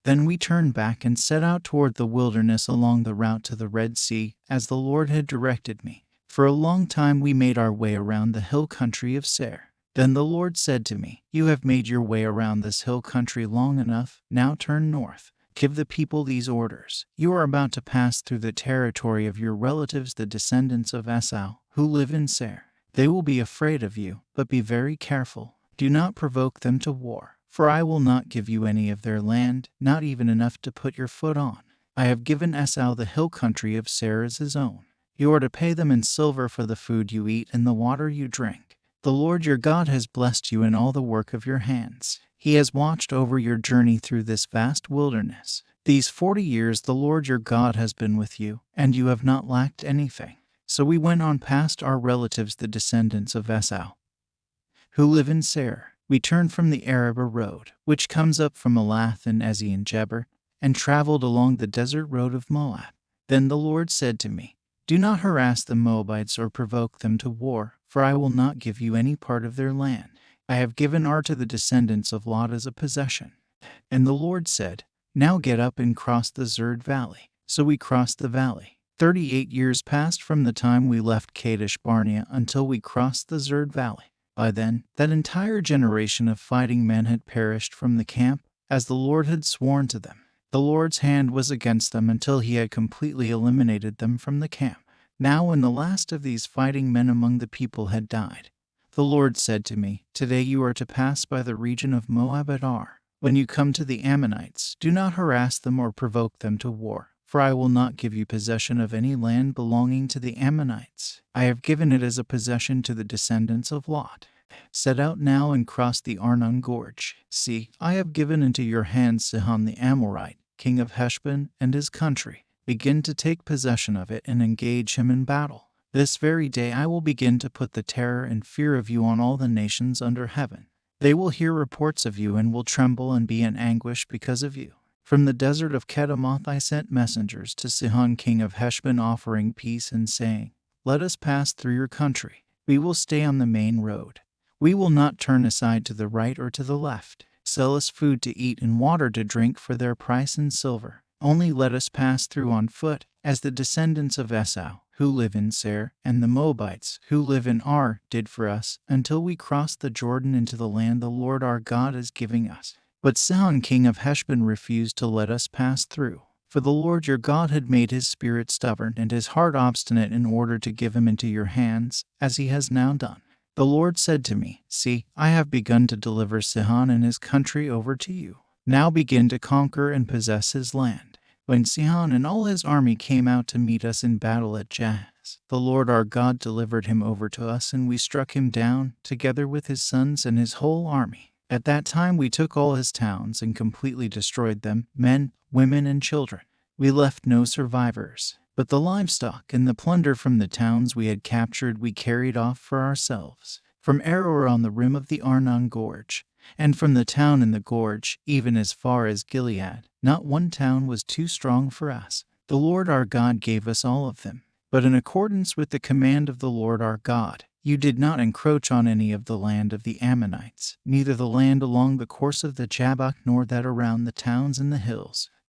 Then we turned back and set out toward the wilderness along the route to the Red Sea, as the Lord had directed me. For a long time we made our way around the hill country of Seir. Then the Lord said to me, "You have made your way around this hill country long enough, now turn north. Give the people these orders. You are about to pass through the territory of your relatives, the descendants of Esau, who live in Seir. They will be afraid of you, but be very careful. Do not provoke them to war, for I will not give you any of their land, not even enough to put your foot on. I have given Esau the hill country of Seir as his own. You are to pay them in silver for the food you eat and the water you drink. The Lord your God has blessed you in all the work of your hands. He has watched over your journey through this vast wilderness. These 40 years the Lord your God has been with you, and you have not lacked anything." So we went on past our relatives, the descendants of Esau, who live in Seir. We turned from the Arabah road, which comes up from Elath and Ezion-Geber, and traveled along the desert road of Moab. Then the Lord said to me, "Do not harass the Moabites or provoke them to war, for I will not give you any part of their land. I have given Ar to the descendants of Lot as a possession." And the Lord said, "Now get up and cross the Zerd Valley." So we crossed the valley. 38 years passed from the time we left Kadesh Barnea until we crossed the Zerd Valley. By then, that entire generation of fighting men had perished from the camp, as the Lord had sworn to them. The Lord's hand was against them until he had completely eliminated them from the camp. Now when the last of these fighting men among the people had died, the Lord said to me, "Today you are to pass by the region of Moab at Ar. When you come to the Ammonites, do not harass them or provoke them to war, for I will not give you possession of any land belonging to the Ammonites. I have given it as a possession to the descendants of Lot. Set out now and cross the Arnon Gorge. See, I have given into your hands Sihon the Amorite, king of Heshbon, and his country. Begin to take possession of it and engage him in battle. This very day I will begin to put the terror and fear of you on all the nations under heaven. They will hear reports of you and will tremble and be in anguish because of you. From the desert of Kedemoth I sent messengers to Sihon king of Heshbon offering peace and saying, 'Let us pass through your country. We will stay on the main road. We will not turn aside to the right or to the left. Sell us food to eat and water to drink for their price in silver. Only let us pass through on foot, as the descendants of Esau, who live in Seir, and the Moabites, who live in Ar, did for us, until we cross the Jordan into the land the Lord our God is giving us.' But Sihon king of Heshbon refused to let us pass through. For the Lord your God had made his spirit stubborn and his heart obstinate in order to give him into your hands, as he has now done. The Lord said to me, 'See, I have begun to deliver Sihon and his country over to you. Now begin to conquer and possess his land.' When Sihon and all his army came out to meet us in battle at Jahaz, the Lord our God delivered him over to us, and we struck him down, together with his sons and his whole army. At that time we took all his towns and completely destroyed them, men, women, and children. We left no survivors. But the livestock and the plunder from the towns we had captured we carried off for ourselves. From Aroer on the rim of the Arnon Gorge, and from the town in the gorge, even as far as Gilead, not one town was too strong for us. The Lord our God gave us all of them. But in accordance with the command of the Lord our God, you did not encroach on any of the land of the Ammonites, neither the land along the course of the Jabbok nor that around the towns in the hills.